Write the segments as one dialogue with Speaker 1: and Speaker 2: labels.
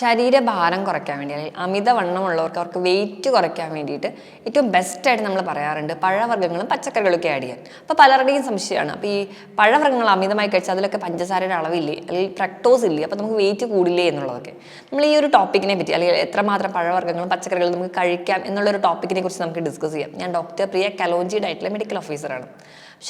Speaker 1: ശരീരഭാരം കുറയ്ക്കാൻ വേണ്ടി അല്ലെങ്കിൽ അമിതവണ്ണമുള്ളവർക്ക് അവർക്ക് വെയിറ്റ് കുറയ്ക്കാൻ വേണ്ടിയിട്ട് ഏറ്റവും ബെസ്റ്റായിട്ട് നമ്മൾ പറയാറുണ്ട് പഴവർഗ്ഗങ്ങളും പച്ചക്കറികളൊക്കെ ആഡ് ചെയ്യാൻ. അപ്പോൾ പലരുടെയും സംശയമാണ്, അപ്പോൾ ഈ പഴവർഗ്ഗങ്ങൾ അമിതമായി കഴിച്ചാൽ അതിലൊക്കെ പഞ്ചസാരയുടെ അളവില്ലേ അല്ലെങ്കിൽ ഫ്രക്ടോസ് ഇല്ലേ, അപ്പോൾ നമുക്ക് വെയിറ്റ് കൂടില്ലേ എന്നുള്ളതൊക്കെ. നമ്മൾ ഈ ഒരു ടോപ്പിക്കിനെ പറ്റി അല്ലെങ്കിൽ എത്രമാത്രം പഴവർഗ്ഗങ്ങളും പച്ചക്കറികളും നമുക്ക് കഴിക്കാം എന്നുള്ളൊരു ടോപ്പിക്കിനെ കുറിച്ച് നമുക്ക് ഡിസ്കസ് ചെയ്യാം. ഞാൻ ഡോക്ടർ പ്രിയ കലോഞ്ചി ഡയറ്റിലെ മെഡിക്കൽ ഓഫീസറാണ്.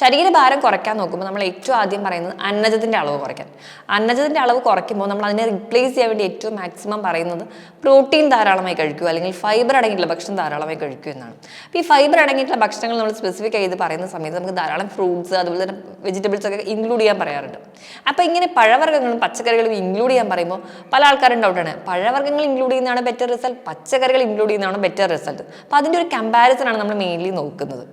Speaker 1: ശരീരഭാരം കുറയ്ക്കാൻ നോക്കുമ്പോൾ നമ്മൾ ഏറ്റവും ആദ്യം പറയുന്നത് അന്നജത്തിൻ്റെ അളവ് കുറയ്ക്കാൻ. അന്നജത്തിൻ്റെ അളവ് കുറയ്ക്കുമ്പോൾ നമ്മൾ അതിനെ റീപ്ലേസ് ചെയ്യാൻ വേണ്ടി ഏറ്റവും മാക്സിമം പറയുന്നത് പ്രോട്ടീൻ ധാരാളമായി കഴിക്കുക അല്ലെങ്കിൽ ഫൈബർ അടങ്ങിയിട്ടുള്ള ഭക്ഷണം ധാരാളമായി കഴിക്കുക എന്നാണ്. അപ്പോൾ ഈ ഫൈബർ അടങ്ങിയിട്ടുള്ള ഭക്ഷണങ്ങൾ നമ്മൾ സ്പെസിഫിക് ചെയ്ത് പറയുന്ന സമയത്ത് നമുക്ക് ധാരാളം ഫ്രൂട്ട്സ് അതുപോലെ തന്നെ വെജിറ്റബിൾസ് ഒക്കെ ഇൻക്ലൂഡ് ചെയ്യാൻ പറയാറുണ്ട്. അപ്പോൾ ഇങ്ങനെ പഴവർഗ്ഗങ്ങളും പച്ചക്കറികളും ഇൻക്ലൂഡ് ചെയ്യാൻ പറയുമ്പോൾ പല ആൾക്കാരും ഡൗട്ടാണ്, പഴവർഗ്ഗങ്ങൾ ഇൻക്ലൂഡ് ചെയ്യുന്നതാണ് ബെറ്റർ റിസൾട്ട്, പച്ചക്കറികൾ ഇൻക്ലൂഡ് ചെയ്യുന്നതാണ് ബെറ്റർ റിസൾട്ട്. അപ്പോൾ അതിൻ്റെ ഒരു കമ്പാരിസൺ ആണ് നമ്മൾ മെയിൻലി നോക്കുന്നത്.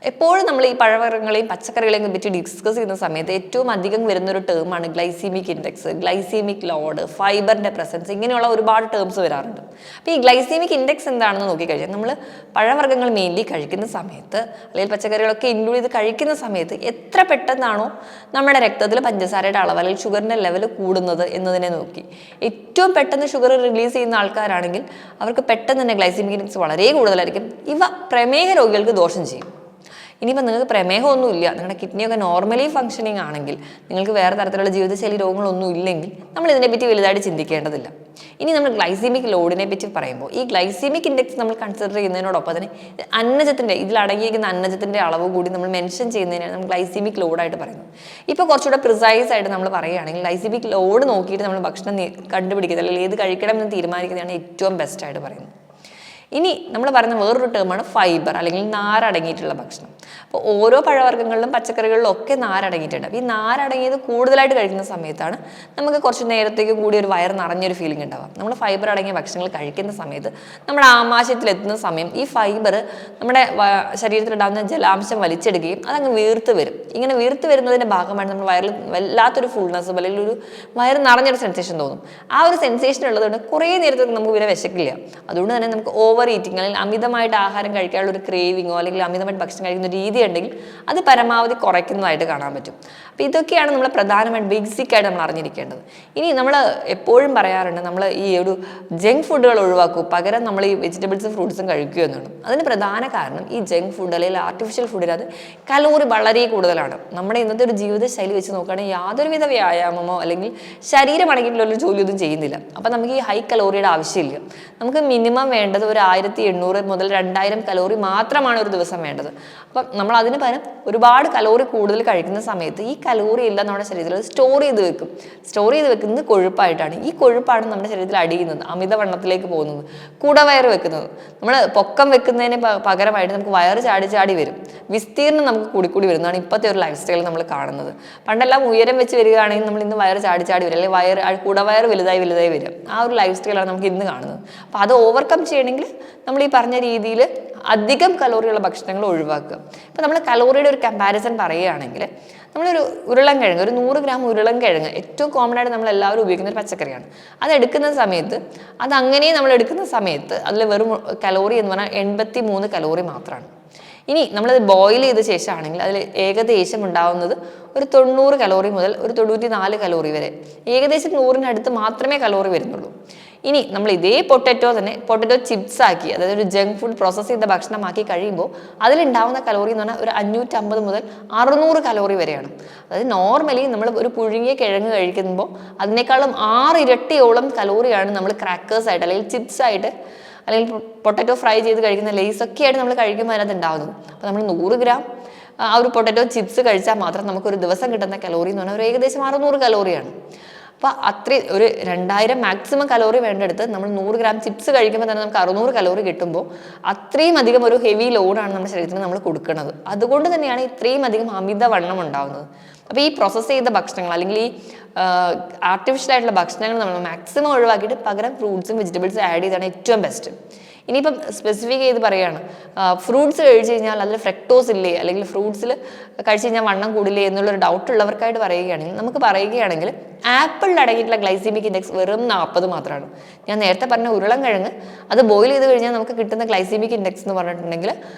Speaker 1: എപ്പോഴും നമ്മൾ ഈ പഴവർഗ്ഗങ്ങളെയും പച്ചക്കറികളെയും പറ്റി ഡിസ്കസ് ചെയ്യുന്ന സമയത്ത് ഏറ്റവും അധികം വരുന്നൊരു ടേമാണ് ഗ്ലൈസീമിക് ഇൻഡെക്സ്, ഗ്ലൈസീമിക് ലോഡ്, ഫൈബറിൻ്റെ പ്രസൻസ്, ഇങ്ങനെയുള്ള ഒരുപാട് ടേംസ് വരാറുണ്ട്. അപ്പോൾ ഈ ഗ്ലൈസീമിക് ഇൻഡെക്സ് എന്താണെന്ന് നോക്കിക്കഴിഞ്ഞാൽ നമ്മൾ പഴവർഗ്ഗങ്ങൾ മെയിൻലി കഴിക്കുന്ന സമയത്ത് അല്ലെങ്കിൽ പച്ചക്കറികളൊക്കെ ഇൻക്ലൂഡ് ചെയ്ത് കഴിക്കുന്ന സമയത്ത് എത്ര പെട്ടെന്നാണോ നമ്മുടെ രക്തത്തിൽ പഞ്ചസാരയുടെ അളവ് അല്ലെങ്കിൽ ഷുഗറിൻ്റെ ലെവൽ കൂടുന്നത് എന്നതിനെ നോക്കി ഏറ്റവും പെട്ടെന്ന് ഷുഗർ റിലീസ് ചെയ്യുന്ന ആൾക്കാരാണെങ്കിൽ അവർക്ക് പെട്ടെന്ന് തന്നെ ഗ്ലൈസീമിക് ഇൻഡെക്സ് വളരെ കൂടുതലായിരിക്കും. ഇവ പ്രമേഹ രോഗികൾക്ക് ദോഷം ചെയ്യും. ഇനിയിപ്പോൾ നിങ്ങൾക്ക് പ്രമേഹമൊന്നുമില്ല, നിങ്ങളുടെ കിഡ്നിയൊക്കെ നോർമലി ഫങ്ഷനിങ് ആണെങ്കിൽ, നിങ്ങൾക്ക് വേറെ തരത്തിലുള്ള ജീവിതശൈലി രോഗങ്ങളൊന്നും ഇല്ലെങ്കിൽ നമ്മൾ ഇതിനെപ്പറ്റി വലുതായിട്ട് ചിന്തിക്കേണ്ടതില്ല. ഇനി നമ്മൾ ഗ്ലൈസീമിക് ലോഡിനെ പറ്റി പറയുമ്പോൾ ഈ ഗ്ലൈസീമിക് ഇൻഡെക്സ് നമ്മൾ കൺസിഡർ ചെയ്യുന്നതിനോടൊപ്പം തന്നെ അന്നജത്തിൻ്റെ ഇതിൽ അടങ്ങിയിരിക്കുന്ന അന്നജത്തിൻ്റെ അളവ് കൂടി നമ്മൾ മെൻഷൻ ചെയ്യുന്നതിനാണ് നമ്മൾ ഗ്ലൈസീമിക് ലോഡായിട്ട് പറയുന്നത്. ഇപ്പോൾ കുറച്ചുകൂടെ പ്രിസൈസ് ആയിട്ട് നമ്മൾ പറയുകയാണെങ്കിൽ ഗ്ലൈസീമിക് ലോഡ് നോക്കിയിട്ട് നമ്മൾ ഭക്ഷണം കണ്ടുപിടിക്കുന്നത് അല്ലെങ്കിൽ ഏത് കഴിക്കണം എന്ന് തീരുമാനിക്കുന്നതാണ് ഏറ്റവും ബെസ്റ്റായിട്ട് പറയുന്നത്. ഇനി നമ്മൾ പറയുന്ന വേറൊരു ടേമാണ് ഫൈബർ അല്ലെങ്കിൽ നാരടങ്ങിയിട്ടുള്ള ഭക്ഷണം. അപ്പോൾ ഓരോ പഴവർഗ്ഗങ്ങളിലും പച്ചക്കറികളിലും ഒക്കെ നാരടങ്ങിയിട്ടുണ്ട്. അപ്പോൾ ഈ നാരടങ്ങിയത് കൂടുതലായിട്ട് കഴിക്കുന്ന സമയത്താണ് നമുക്ക് കുറച്ച് നേരത്തേക്ക് കൂടി ഒരു വയർ നിറഞ്ഞൊരു ഫീലിംഗ് ഉണ്ടാവാം. നമ്മൾ ഫൈബർ അടങ്ങിയ ഭക്ഷണങ്ങൾ കഴിക്കുന്ന സമയത്ത് നമ്മുടെ ആമാശയത്തിലെത്തുന്ന സമയം ഈ ഫൈബർ നമ്മുടെ ശരീരത്തിലുണ്ടാകുന്ന ജലാംശം വലിച്ചെടുക്കുകയും അതങ്ങ് വീർത്ത് വരും. ഇങ്ങനെ വീർത്ത് വരുന്നതിൻ്റെ ഭാഗമായിട്ട് നമ്മൾ വയറിൽ വല്ലാത്തൊരു ഫുൾനെസ്സും അല്ലെങ്കിൽ ഒരു വയർ നിറഞ്ഞൊരു സെൻസേഷൻ തോന്നും. ആ ഒരു സെൻസേഷൻ ഉള്ളതുകൊണ്ട് കുറേ നേരത്തേക്ക് നമുക്ക് പിന്നെ വിശക്കില്ല. അതുകൊണ്ട് തന്നെ നമുക്ക് ഓവർ ഈറ്റിംഗ് അല്ലെങ്കിൽ അമിതമായിട്ട് ആഹാരം കഴിക്കാനുള്ള ഒരു ക്രേവിങ്ങോ അല്ലെങ്കിൽ അമിതമായിട്ട് ഭക്ഷണം കഴിക്കുന്ന രീതി ഉണ്ടെങ്കിൽ അത് പരമാവധി കുറയ്ക്കുന്നതായിട്ട് കാണാൻ പറ്റും. അപ്പോൾ ഇതൊക്കെയാണ് നമ്മൾ പ്രധാനമായിട്ട് ബേസിക് ആയിട്ട് നമ്മൾ അറിഞ്ഞിരിക്കേണ്ടത്. ഇനി നമ്മൾ എപ്പോഴും പറയാറുണ്ട് നമ്മൾ ഈ ഒരു ജങ്ക് ഫുഡുകൾ ഒഴിവാക്കൂ, പകരം നമ്മൾ ഈ വെജിറ്റബിൾസും ഫ്രൂട്ട്സും കഴിക്കുക എന്നാണ്. അതിന് പ്രധാന കാരണം ഈ ജങ്ക് ഫുഡ് അല്ലെങ്കിൽ ആർട്ടിഫിഷ്യൽ ഫുഡിനകത്ത് കലോറി വളരെ കൂടുതലാണ്. നമ്മുടെ ഇന്നത്തെ ഒരു ജീവിതശൈലി വെച്ച് നോക്കുകയാണെങ്കിൽ യാതൊരുവിധ വ്യായാമമോ അല്ലെങ്കിൽ ശരീരം അടങ്ങിയിട്ടുള്ളൊരു ജോലിയൊന്നും ചെയ്യുന്നില്ല. അപ്പോൾ നമുക്ക് ഈ ഹൈ കലോറിയുടെ ആവശ്യമില്ല. നമുക്ക് മിനിമം വേണ്ടത് ഒരു 1800 മുതൽ 2000 കലോറി മാത്രമാണ് ഒരു ദിവസം വേണ്ടത്. അപ്പം നമ്മൾ അതിന് പകരം ഒരുപാട് കലോറി കൂടുതൽ കഴിക്കുന്ന സമയത്ത് ഈ കലോറി എല്ലാം നമ്മുടെ ശരീരത്തിൽ സ്റ്റോർ ചെയ്ത് വെക്കുന്നത് കൊഴുപ്പായിട്ടാണ്. ഈ കൊഴുപ്പാണ് നമ്മുടെ ശരീരത്തിൽ അടിയുന്നത്, അമിതവണ്ണത്തിലേക്ക് പോകുന്നത്, കുടവയർ വെക്കുന്നത്. നമ്മൾ പൊക്കം വെക്കുന്നതിന് പകരമായിട്ട് നമുക്ക് വയറ് ചാടി വരും, വിസ്തീർണം നമുക്ക് കൂടി വരുന്നതാണ് ഇപ്പോഴത്തെ ഒരു ലൈഫ് സ്റ്റൈൽ നമ്മൾ കാണുന്നത്. പണ്ടെല്ലാം ഉയരം വെച്ച് വരികയാണെങ്കിൽ നമ്മൾ ഇന്ന് വയറ് ചാടി വരും, അല്ലെങ്കിൽ കുടവയർ വലുതായി വരും. ആ ഒരു ലൈഫ് സ്റ്റൈലാണ് നമുക്ക് ഇന്ന് കാണുന്നത്. അപ്പോൾ അത് ഓവർകം ചെയ്യണമെങ്കിൽ നമ്മൾ ഈ പറഞ്ഞ രീതിയിൽ അധികം കലോറിയുള്ള ഭക്ഷണങ്ങൾ ഒഴിവാക്കുക. ഇപ്പോൾ നമ്മൾ കലോറിയുടെ ഒരു കമ്പാരിസൺ പറയുകയാണെങ്കിൽ നമ്മളൊരു ഉരുളൻകിഴങ്ങ്, ഒരു 100 ഗ്രാം ഉരുളൻകിഴങ്ങ് ഏറ്റവും കോമൺ ആയിട്ട് നമ്മൾ എല്ലാവരും ഉപയോഗിക്കുന്ന ഒരു പച്ചക്കറിയാണ്. അതെടുക്കുന്ന സമയത്ത് നമ്മൾ എടുക്കുന്ന സമയത്ത് അതിൽ വെറും കലോറി എന്ന് പറഞ്ഞാൽ 83 കലോറി മാത്രമാണ്. ഇനി നമ്മളത് ബോയിൽ ചെയ്ത ശേഷമാണെങ്കിൽ അതിൽ ഏകദേശം ഉണ്ടാവുന്നത് ഒരു 90 കലോറി മുതൽ ഒരു 94 കലോറി വരെ, ഏകദേശം 100-ന് മാത്രമേ കലോറി വരുന്നുള്ളൂ. ഇനി നമ്മൾ ഇതേ പൊട്ടറ്റോ ചിപ്സ് ആക്കി, അതായത് ഒരു ജങ്ക് ഫുഡ് പ്രോസസ്സ് ചെയ്ത ഭക്ഷണമാക്കി കഴിയുമ്പോൾ അതിലുണ്ടാവുന്ന കലോറി എന്ന് പറഞ്ഞാൽ ഒരു 550 മുതൽ 600 കലോറി വരെയാണ്. അതായത് നോർമലി നമ്മൾ ഒരു പുഴുങ്ങിയ കിഴങ്ങ് കഴിക്കുമ്പോൾ അതിനേക്കാളും 6 ഇരട്ടിയോളം കലോറിയാണ് നമ്മൾ ക്രാക്കേഴ്സ് ആയിട്ട് അല്ലെങ്കിൽ ചിപ്സ് ആയിട്ട് അല്ലെങ്കിൽ പൊട്ടറ്റോ ഫ്രൈ ചെയ്ത് കഴിക്കുന്ന ലേസൊക്കെ ആയിട്ട് നമ്മൾ കഴിക്കുമ്പോൾ അതിനകത്ത് ഉണ്ടാകുന്നത്. അപ്പോൾ നമ്മൾ 100 ഗ്രാം ആ ഒരു പൊട്ടറ്റോ ചിപ്സ് കഴിച്ചാൽ മാത്രം നമുക്കൊരു ദിവസം കിട്ടുന്ന കലോറി എന്ന് പറഞ്ഞാൽ ഒരു ഏകദേശം 600 കലോറിയാണ്. അപ്പോൾ അത്രയും ഒരു 2000 മാക്സിമം കലോറി വേണ്ടെടുത്ത് നമ്മൾ 100 ഗ്രാം ചിപ്സ് കഴിക്കുമ്പോൾ തന്നെ നമുക്ക് 600 കലോറി കിട്ടുമ്പോൾ അത്രയും അധികം ഒരു ഹെവി ലോഡാണ് നമ്മുടെ ശരീരത്തിന് നമ്മൾ കൊടുക്കുന്നത്. അതുകൊണ്ട് തന്നെയാണ് ഇത്രയും അധികം അമിതവണ്ണം ഉണ്ടാകുന്നത്. അപ്പോൾ ഈ പ്രോസസ്സ് ചെയ്ത ഭക്ഷണങ്ങൾ അല്ലെങ്കിൽ ഈ ആർട്ടിഫിഷ്യൽ ആയിട്ടുള്ള ഭക്ഷണങ്ങൾ നമ്മൾ മാക്സിമം ഒഴിവാക്കിയിട്ട് പകരം ഫ്രൂട്ട്സും വെജിറ്റബിൾസും ആഡ് ചെയ്താണ് ഏറ്റവും ബെസ്റ്റ്. ഇനിയിപ്പം സ്പെസിഫിക് ചെയ്ത് പറയുകയാണ്, ഫ്രൂട്ട്സ് കഴിച്ച് കഴിഞ്ഞാൽ അതിൽ ഫ്രക്ടോസ് ഇല്ലേ, അല്ലെങ്കിൽ ഫ്രൂട്ട്സിൽ കഴിച്ച് കഴിഞ്ഞാൽ വണ്ണം കൂടില്ലേ എന്നുള്ളൊരു ഡൗട്ട് ഉള്ളവർക്കായിട്ട് പറയുകയാണെങ്കിൽ നമുക്ക് പറയുകയാണെങ്കിൽ ആപ്പിളിൽ അടങ്ങിയിട്ടുള്ള ഗ്ലൈസീമിക് ഇൻഡെക്സ് വെറും 40 മാത്രമാണ്. ഞാൻ നേരത്തെ പറഞ്ഞ ഉരുളൻകിഴങ്ങ് അത് ബോയിൽ ചെയ്ത് കഴിഞ്ഞാൽ നമുക്ക് കിട്ടുന്ന ഗ്ലൈസീമിക് ഇൻഡെക്സ് എന്ന് പറഞ്ഞിട്ടുണ്ടെങ്കിൽ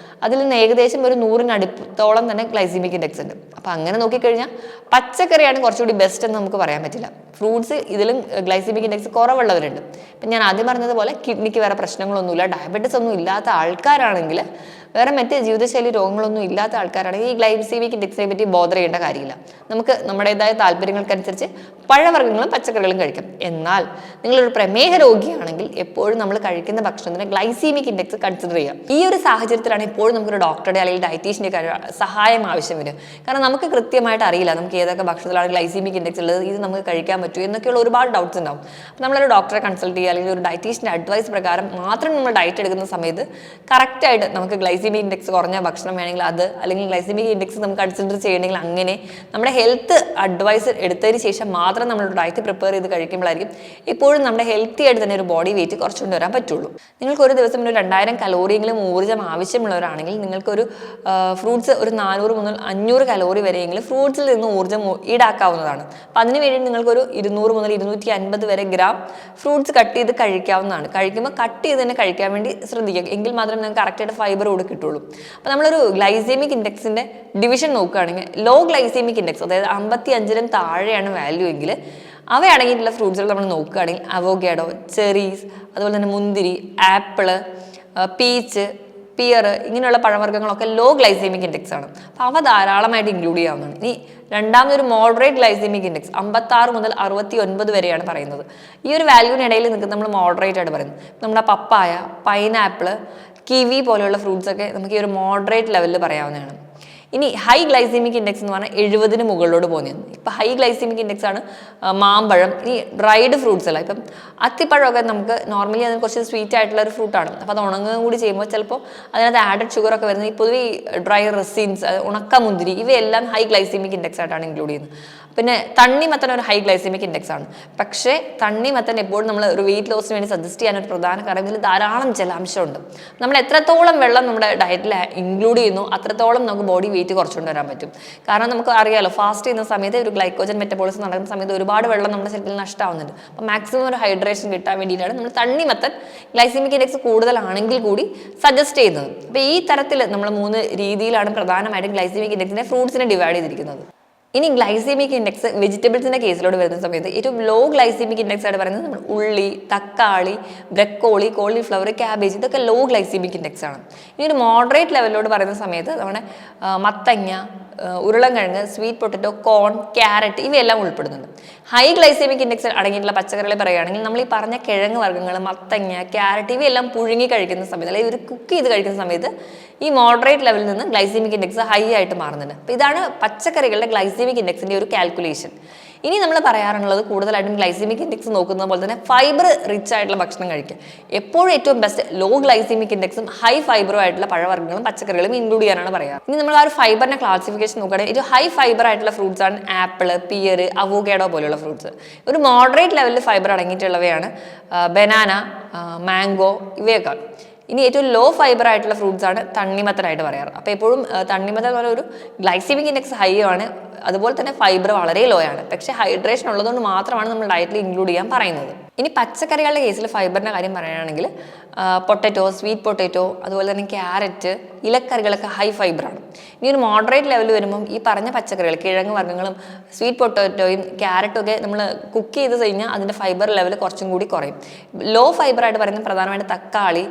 Speaker 1: അതിൽ നിന്ന് ഏകദേശം ഒരു 100-ന് തന്നെ ഗ്ലൈസീമിക് ഇൻഡെക്സ് ഉണ്ട്. അപ്പം അങ്ങനെ നോക്കിക്കഴിഞ്ഞാൽ പച്ചക്കറിയാണ് കുറച്ചുകൂടി ബെസ്റ്റ് എന്ന് നമുക്ക് പറയാൻ പറ്റില്ല. ഫ്രൂട്ട്സ് ഇതിലും ഗ്ലൈസീമിക് ഇൻഡെക്സ് കുറവുള്ളവരുണ്ട്. ഇപ്പം ഞാൻ ആദ്യം പറഞ്ഞതുപോലെ കിഡ്നിക്ക് വേറെ പ്രശ്നങ്ങളൊന്നുമില്ല, ഡയബറ്റിസ് ഒന്നും ഇല്ലാത്ത ആൾക്കാരാണെങ്കിൽ, വേറെ മറ്റ് ജീവിതശൈലി രോഗങ്ങളൊന്നും ഇല്ലാത്ത ആൾക്കാരാണെങ്കിൽ ഈ ഗ്ലൈസീമിക് ഇൻഡെക്സിനെ പറ്റി ബോധർ ചെയ്യേണ്ട കാര്യമില്ല. നമുക്ക് നമ്മുടേതായ താല്പര്യങ്ങൾക്കനുസരിച്ച് പഴവർഗ്ഗങ്ങളും പച്ചക്കറികളും കഴിക്കാം. എന്നാൽ നിങ്ങളൊരു പ്രമേഹ രോഗിയാണെങ്കിൽ എപ്പോഴും നമ്മൾ കഴിക്കുന്ന ഭക്ഷണത്തിന് ഗ്ലൈസീമിക് ഇൻഡെക്സ് കൺസിഡർ ചെയ്യാം. ഈ ഒരു സാഹചര്യത്തിലാണ് എപ്പോഴും നമുക്കൊരു ഡോക്ടറുടെ അല്ലെങ്കിൽ ഡയറ്റീഷ്യൻ്റെ സഹായം ആവശ്യം വരും. കാരണം നമുക്ക് കൃത്യമായിട്ട് അറിയില്ല നമുക്ക് ഏതൊക്കെ ഭക്ഷണത്തിലാണ് ഗ്ലൈസീമിക് ഇൻഡെക്സ് ഉള്ളത്, ഇത് നമുക്ക് കഴിക്കാൻ പറ്റുമോ എന്നൊക്കെയുള്ള ഒരുപാട് ഡൗട്ട്സ് ഉണ്ടാവും. അപ്പോൾ നമ്മളൊരു ഡോക്ടറെ കൺസൾട്ട് ചെയ്യുക അല്ലെങ്കിൽ ഒരു ഡയറ്റീഷ്യൻ്റെ അഡ്വൈസ് പ്രകാരം മാത്രം നമ്മൾ ഡയറ്റ് എടുക്കുന്ന സമയത്ത് കറക്റ്റായിട്ട് നമുക്ക് ഗ്ലൈസീമിക് ഇൻഡെക്സ് കുറഞ്ഞ ഭക്ഷണം വേണമെങ്കിൽ അത്, അല്ലെങ്കിൽ ഗ്ലൈസീമിക് ഇൻഡെക്സ് നമുക്ക് കൺസിഡർ ചെയ്യണമെങ്കിൽ അങ്ങനെ നമ്മുടെ ഹെൽത്ത് അഡ്വൈസ് എടുത്തതിന് ശേഷം മാത്രം നമ്മളൊരു ഡയറ്റ് പ്രിപ്പയർ ചെയ്ത് കഴിക്കുമ്പോഴായിരിക്കും എപ്പോഴും നമ്മുടെ ഹെൽത്തി ആയിട്ട് തന്നെ ഒരു ബോഡി വെയിറ്റ് കുറച്ചുകൊണ്ട് വരാൻ പറ്റുള്ളൂ. നിങ്ങൾക്ക് ഒരു ദിവസം ഒരു 2000 കലോറിയെങ്കിലും ഊർജ്ജം ആവശ്യമുള്ളവരാണെങ്കിൽ നിങ്ങൾക്കൊരു ഫ്രൂട്ട്സ് ഒരു 400 മുതൽ 500 കലോറി വരെയെങ്കിലും ഫ്രൂട്ട്സിൽ നിന്ന് ഊർജ്ജം ഈടാക്കാവുന്നതാണ്. അപ്പം അതിന് വേണ്ടി നിങ്ങൾക്കൊരു 200 മുതൽ 250 വരെ ഗ്രാം ഫ്രൂട്ട്സ് കട്ട് ചെയ്ത് കഴിക്കാവുന്നതാണ്. കഴിക്കുമ്പോൾ കട്ട് ചെയ്ത് തന്നെ കഴിക്കാൻ വേണ്ടി ശ്രദ്ധിക്കുക, എങ്കിൽ മാത്രമേ നിങ്ങൾക്ക് കറക്റ്റായിട്ട് ഫൈബർ കൂടെ കിട്ടുള്ളൂ. അപ്പോൾ നമ്മളൊരു ഗ്ലൈസീമിക് ഇൻഡെക്സിൻ്റെ ഡിവിഷൻ നോക്കുകയാണെങ്കിൽ ലോ ഗ്ലൈസീമിക് ഇൻഡെക്സ്, അതായത് 55-നും താഴെയാണ് വാല്യൂ എങ്കിൽ അവ അടങ്ങിയിട്ടുള്ള ഫ്രൂട്ട്സുകൾ നമ്മൾ നോക്കുകയാണെങ്കിൽ അവോക്കാഡോ, ചെറീസ്, അതുപോലെ തന്നെ മുന്തിരി, ആപ്പിള്, പീച്ച്, പിയർ, ഇങ്ങനെയുള്ള പഴവർഗ്ഗങ്ങളൊക്കെ ലോ ഗ്ലൈസീമിക് ഇൻഡെക്സ് ആണ്. അപ്പോൾ അവ ധാരാളമായിട്ട് ഇൻക്ലൂഡ് ചെയ്യാവുന്നതാണ്. ഇനി രണ്ടാമതൊരു മോഡറേറ്റ് ഗ്ലൈസീമിക് ഇൻഡെക്സ് 56 മുതൽ 69 വരെയാണ് പറയുന്നത്. ഈ ഒരു വാല്യൂവിനിടയിൽ നിൽക്കുന്നത് നമ്മൾ മോഡറേറ്റ് ആയിട്ട് പറയുന്നത്. നമ്മുടെ പപ്പായ, പൈനാപ്പിള്, കിവി പോലെയുള്ള ഫ്രൂട്ട്സൊക്കെ നമുക്ക് ഈ ഒരു മോഡറേറ്റ് ലെവലിൽ പറയാവുന്നതാണ്. ഇനി ഹൈ ഗ്ലൈസീമിക് ഇൻഡെക്സ് എന്ന് പറഞ്ഞാൽ 70-ന് മുകളിലോട്ട് പോകുന്നതാണ്. ഇപ്പം ഹൈ ഗ്ലൈസീമിക് ഇൻഡെക്സ് ആണ് മാമ്പഴം. ഇനി ഡ്രൈഡ് ഫ്രൂട്ട്സ് അല്ല, ഇപ്പം അത്തിപ്പഴമൊക്കെ നമുക്ക് നോർമലി അതിന് കുറച്ച് സ്വീറ്റ് ആയിട്ടുള്ള ഒരു ഫ്രൂട്ടാണ്. അപ്പോൾ അത് ഉണങ്ങുകയും കൂടി ചെയ്യുമ്പോൾ ചിലപ്പോൾ അതിനകത്ത് ആഡഡ് ഷുഗർ ഒക്കെ വരുന്നത്. ഈ പൊതുവെ ഡ്രൈ റെസിൻസ്, ഉണക്ക മുന്തിരി, ഇവയെല്ലാം ഹൈ ഗ്ലൈസീമിക് ഇൻഡെക്സ് ആയിട്ടാണ് ഇൻക്ലൂഡ് ചെയ്യുന്നത്. പിന്നെ തണ്ണിമത്തൻ ഒരു ഹൈ ഗ്ലൈസീമിക് ഇൻഡെക്സ് ആണ്. പക്ഷേ തണ്ണിമത്തൻ എപ്പോഴും നമ്മൾ ഒരു വെയിറ്റ് ലോസിന് വേണ്ടി സജസ്റ്റ് ചെയ്യാൻ ഒരു പ്രധാന കാരണം ഇതിൽ ധാരാളം ജലാംശമുണ്ട്. നമ്മൾ എത്രത്തോളം വെള്ളം നമ്മുടെ ഡയറ്റിൽ ഇൻക്ലൂഡ് ചെയ്യുന്നു അത്രത്തോളം നമുക്ക് ബോഡി വെയിറ്റ് കുറച്ചുകൊണ്ട് വരാൻ പറ്റും. കാരണം നമുക്ക് അറിയാലോ, ഫാസ്റ്റ് ചെയ്യുന്ന സമയത്ത് ഒരു ഗ്ലൈക്കോജൻ മെറ്റബോളിസം നടക്കുന്ന സമയത്ത് ഒരുപാട് വെള്ളം നമ്മുടെ ശരീരത്തിൽ നഷ്ടമാവുന്നുണ്ട്. അപ്പോൾ മാക്സിമം ഒരു ഹൈഡ്രേഷൻ കിട്ടാൻ വേണ്ടിയിട്ടാണ് നമ്മൾ തണ്ണിമത്തൻ ഗ്ലൈസീമിക് ഇൻഡെക്സ് കൂടുതലാണെങ്കിൽ കൂടി സജസ്റ്റ് ചെയ്യുന്നത്. അപ്പോൾ ഈ തരത്തിൽ നമ്മൾ 3 രീതിയിലാണ് പ്രധാനമായിട്ടും ഗ്ലൈസീമിക് ഇൻഡെക്സിനെ ഫ്രൂട്ട്സിനെ ഡിവൈഡ് ചെയ്തിരിക്കുന്നത്. ഇനി ഗ്ലൈസീമിക് ഇൻഡെക്സ് വെജിറ്റബിൾസിൻ്റെ കേസിലോട് വരുന്ന സമയത്ത് ഏറ്റവും ലോ ഗ്ലൈസീമിക് ഇൻഡെക്സ് ആയിട്ട് പറയുന്നത് നമ്മൾ ഉള്ളി, തക്കാളി, ബ്രക്കോളി, കോളിഫ്ലവർ, ക്യാബേജ്, ഇതൊക്കെ ലോ ഗ്ലൈസീമിക് ഇൻഡെക്സ് ആണ്. ഇനി ഒരു മോഡറേറ്റ് ലെവലിലോട് പറയുന്ന സമയത്ത് നമ്മുടെ മത്തങ്ങ, ഉരുളൻകിഴങ്ങ്, സ്വീറ്റ് പൊട്ടറ്റോ, കോൺ, ക്യാരറ്റ് ഇവയെല്ലാം ഉൾപ്പെടുന്നുണ്ട്. ഹൈ ഗ്ലൈസീമിക് ഇൻഡെക്സ് അടങ്ങിയിട്ടുള്ള പച്ചക്കറികളെ പറയുകയാണെങ്കിൽ നമ്മൾ ഈ പറഞ്ഞ കിഴങ്ങ് വർഗ്ഗങ്ങൾ, മത്തങ്ങ, ക്യാരറ്റ് ഇവയെല്ലാം പുഴുങ്ങി കഴിക്കുന്ന സമയത്ത് അല്ലെങ്കിൽ ഒരു കുക്ക് ചെയ്ത് കഴിക്കുന്ന സമയത്ത് ഈ മോഡറേറ്റ് ലെവലിൽ നിന്ന് ഗ്ലൈസീമിക് ഇൻഡെക്സ് ഹൈ ആയിട്ട് മാറുന്നുണ്ട്. അപ്പോൾ ഇതാണ് പച്ചക്കറികളുടെ ഗ്ലൈസീമിക് ഇൻഡെക്സിൻ്റെ ഒരു കാൽക്കുലേഷൻ. ഇനി നമ്മൾ പറയാറുള്ളത് കൂടുതലായിട്ടും ഗ്ലൈസീമിക് ഇൻഡെക്സ് നോക്കുന്ന പോലെ തന്നെ ഫൈബർ റിച്ച് ആയിട്ടുള്ള ഭക്ഷണം കഴിക്കുക. എപ്പോഴും ഏറ്റവും ബെസ്റ്റ് ലോ ഗ്ലൈസീമിക് ഇൻഡെക്സും ഹൈ ഫൈബറും ആയിട്ടുള്ള പഴവർഗ്ഗങ്ങളും പച്ചക്കറികളും ഇൻക്ലൂഡ് ചെയ്യാനാണ് പറയുക. ഇനി നമ്മൾ ആ ഒരു ഫൈബറിന്റെ ക്ലാസിഫിക്കേഷൻ നോക്കുകയാണെങ്കിൽ ഏറ്റവും ഹൈ ഫൈബർ ആയിട്ടുള്ള ഫ്രൂട്ട്സ് ആണ് ആപ്പിള്, പിയർ, അവോക്കാഡോ പോലെയുള്ള ഫ്രൂട്ട്സ്. ഒരു മോഡറേറ്റ് ലെവലിൽ ഫൈബർ അടങ്ങിയിട്ടുള്ളവയാണ് ബനാന, മാംഗോ ഇവയൊക്കെ. ഇനി ഏറ്റവും ലോ ഫൈബർ ആയിട്ടുള്ള ഫ്രൂട്ട്സ് ആണ് തണ്ണിമത്തനായിട്ട് പറയാറ്. അപ്പോൾ എപ്പോഴും തണ്ണിമത്തൻ പോലെ ഒരു ഗ്ലൈസീമിക് ഇൻഡെക്സ് ഹൈ ആണ്, അതുപോലെ തന്നെ ഫൈബർ വളരെ ലോ ആണ്. പക്ഷേ ഹൈഡ്രേഷൻ ഉള്ളതുകൊണ്ട് മാത്രമാണ് നമ്മൾ ഡയറ്റിൽ ഇൻക്ലൂഡ് ചെയ്യാൻ പറയുന്നത്. ഇനി പച്ചക്കറികളുടെ കേസിൽ ഫൈബറിൻ്റെ കാര്യം പറയുകയാണെങ്കിൽ പൊട്ടറ്റോ, സ്വീറ്റ് പൊട്ടറ്റോ, അതുപോലെ തന്നെ ക്യാരറ്റ്, ഇലക്കറികളൊക്കെ ഹൈ ഫൈബറാണ്. ഇനി ഒരു മോഡറേറ്റ് ലെവൽ വരുമ്പം ഈ പറഞ്ഞ പച്ചക്കറികൾ, കിഴങ്ങ് വർഗ്ഗങ്ങളും സ്വീറ്റ് പൊട്ടറ്റോയും ക്യാരറ്റും ഒക്കെ നമ്മൾ കുക്ക് ചെയ്ത് കഴിഞ്ഞാൽ അതിൻ്റെ ഫൈബർ ലെവൽ കുറച്ചും കൂടി കുറയും. ലോ ഫൈബറായിട്ട് പറയുന്നത് പ്രധാനമായിട്ട് തക്കാളി,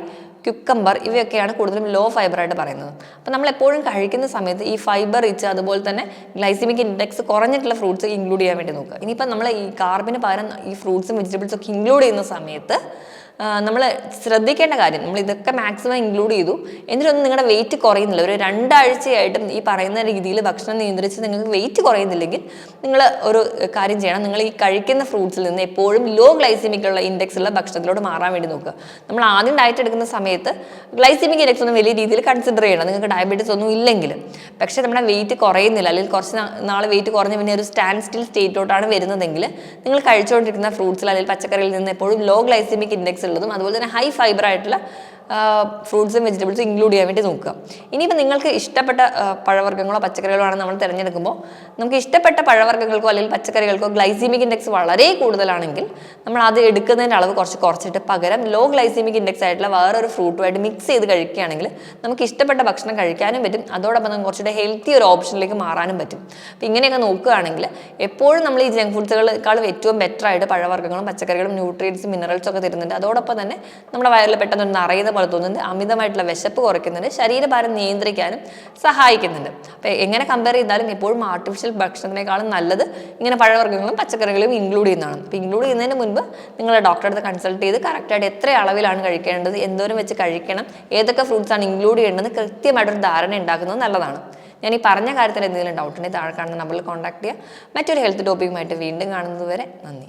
Speaker 1: ക്യുക്കമ്പർ ഇവയൊക്കെയാണ് കൂടുതലും ലോ ഫൈബറായിട്ട് പറയുന്നത്. അപ്പോൾ നമ്മൾ എപ്പോഴും കഴിക്കുന്ന സമയത്ത് ഈ ഫൈബർ റിച്ച് അതുപോലെ തന്നെ ഗ്ലൈസീമിക് ഇൻഡെക്സ് കുറഞ്ഞിട്ടുള്ള ഫ്രൂട്ട്സ് ഇൻക്ലൂഡ് ചെയ്യാൻ വേണ്ടി നോക്കുക. ഇനിയിപ്പോൾ നമ്മൾ ഈ കാർബിന് പകരം ഈ ഫ്രൂട്ട്സും വെജിറ്റബിൾസും ഒക്കെ ഇൻക്ലൂഡ് ചെയ്യുന്ന സമയത്ത് നമ്മൾ ശ്രദ്ധിക്കേണ്ട കാര്യം, നമ്മൾ ഇതൊക്കെ മാക്സിമം ഇൻക്ലൂഡ് ചെയ്തു എന്നിട്ടൊന്നും നിങ്ങളുടെ വെയിറ്റ് കുറയുന്നില്ല, ഒരു 2 ആഴ്ചയായിട്ടും ഈ പറയുന്ന രീതിയിൽ ഭക്ഷണം നിയന്ത്രിച്ച് നിങ്ങൾക്ക് വെയിറ്റ് കുറയുന്നില്ലെങ്കിൽ നിങ്ങൾ ഒരു കാര്യം ചെയ്യണം. നിങ്ങൾ ഈ കഴിക്കുന്ന ഫ്രൂട്ട്സിൽ നിന്ന് എപ്പോഴും ലോ ഗ്ലൈസീമിക് ഉള്ള ഇൻഡെക്സ് ഉള്ള ഭക്ഷണത്തിലോട്ട് മാറാൻ വേണ്ടി നോക്കുക. നമ്മൾ ആദ്യം ഡയറ്റ് എടുക്കുന്ന സമയത്ത് ഗ്ലൈസീമിക് ഇൻഡെക്സ് ഒന്നും വലിയ രീതിയിൽ കൺസിഡർ ചെയ്യണം, നിങ്ങൾക്ക് ഡയബറ്റീസ് ഒന്നും ഇല്ലെങ്കിൽ. പക്ഷേ നമ്മുടെ വെയിറ്റ് കുറയുന്നില്ല, അല്ലെങ്കിൽ കുറച്ച് നാൾ വെയിറ്റ് കുറഞ്ഞ് പിന്നെ ഒരു സ്റ്റാൻഡ് സ്റ്റിൽ സ്റ്റേറ്റിലോട്ടാണ് വരുന്നതെങ്കിൽ നിങ്ങൾ കഴിച്ചുകൊണ്ടിരിക്കുന്ന ഫ്രൂട്ട്സിൽ അല്ലെങ്കിൽ പച്ചക്കറിയിൽ നിന്ന് എപ്പോഴും ലോ ഗ്ലൈസീമിക് ഇൻഡെക്സ് ഉള്ളതും അതുപോലെ തന്നെ ഹൈ ഫൈബർ ആയിട്ടുള്ള ഫ്രൂട്ട്സും വെജിറ്റബിൾസും ഇൻക്ലൂഡ് ചെയ്യാൻ വേണ്ടി നോക്കുക. ഇനിയിപ്പോൾ നിങ്ങൾക്ക് ഇഷ്ടപ്പെട്ട പഴവർഗ്ഗങ്ങളോ പച്ചക്കറികളോ ആണ് നമ്മൾ തിരഞ്ഞെടുക്കുമ്പോൾ നമുക്ക് ഇഷ്ടപ്പെട്ട പഴവർഗ്ഗങ്ങൾക്കോ അല്ലെങ്കിൽ പച്ചക്കറികൾക്കോ ഗ്ലൈസീമിക് ഇൻഡെക്സ് വളരെ കൂടുതലാണെങ്കിൽ നമ്മൾ അത് എടുക്കുന്നതിൻ്റെ അളവ് കുറച്ചിട്ട് പകരം ലോ ഗ്ലൈസീമിക് ഇൻഡെക്സ് ആയിട്ടുള്ള വേറൊരു ഫ്രൂട്ടുമായിട്ട് മിക്സ് ചെയ്ത് കഴിക്കുകയാണെങ്കിൽ നമുക്ക് ഇഷ്ടപ്പെട്ട ഭക്ഷണം കഴിക്കാനും പറ്റും, അതോടൊപ്പം നമുക്ക് കുറച്ചുകൂടെ ഹെൽത്തി ഒരു ഓപ്ഷനിലേക്ക് മാറാനും പറ്റും. അപ്പോൾ ഇങ്ങനെയൊക്കെ നോക്കുകയാണെങ്കിൽ എപ്പോഴും നമ്മൾ ഈ ജങ്ക് ഫുഡ്സുകളെക്കാളും ഏറ്റവും ബെറ്റർ ആയിട്ട് പഴവർഗ്ഗങ്ങളും പച്ചക്കറികളും ന്യൂട്രിയൻസും മിനറൽസും ഒക്കെ തരുന്നുണ്ട്. അതോടൊപ്പം തന്നെ നമ്മുടെ വയറിൽ പെട്ടെന്ന് ഒരു നിറയുന്ന പോലെ തോന്നുന്നുണ്ട്, അമിതമായിട്ടുള്ള വിശപ്പ് കുറയ്ക്കുന്നുണ്ട്, ശരീരഭാരം നിയന്ത്രിക്കാനും സഹായിക്കുന്നുണ്ട്. അപ്പോൾ എങ്ങനെ കമ്പയർ ചെയ്താലും എപ്പോഴും ആർട്ടിഫിഷ്യൽ ഭക്ഷണത്തിനേക്കാളും നല്ലത് ഇങ്ങനെ പഴവർഗ്ഗങ്ങളും പച്ചക്കറികളും ഇൻക്ലൂഡ് ചെയ്യുന്നതാണ്. അപ്പോൾ ഇൻക്ലൂഡ് ചെയ്യുന്നതിന് മുൻപ് നിങ്ങൾ ഡോക്ടറെ അടുത്ത് കൺസൾട്ട് ചെയ്ത് കറക്റ്റായിട്ട് എത്ര അളവിലാണ് കഴിക്കേണ്ടത്, എന്തോരം വെച്ച് കഴിക്കണം, ഏതൊക്കെ ഫ്രൂട്ട്സ് ആണ് ഇൻക്ലൂഡ് ചെയ്യേണ്ടത് കൃത്യമായിട്ടൊരു ധാരണ ഉണ്ടാക്കുന്നത് നല്ലതാണ്. ഞാൻ ഈ പറഞ്ഞ കാര്യത്തിൽ എന്തെങ്കിലും ഡൗട്ട് ഉണ്ടെങ്കിൽ താഴെ കാണുന്ന നമ്പറിൽ കോൺടാക്ട് ചെയ്യുക. മറ്റൊരു ഹെൽത്ത് ടോപ്പിക്കുമായിട്ട് വീണ്ടും കാണുന്നത് വരെ നന്ദി.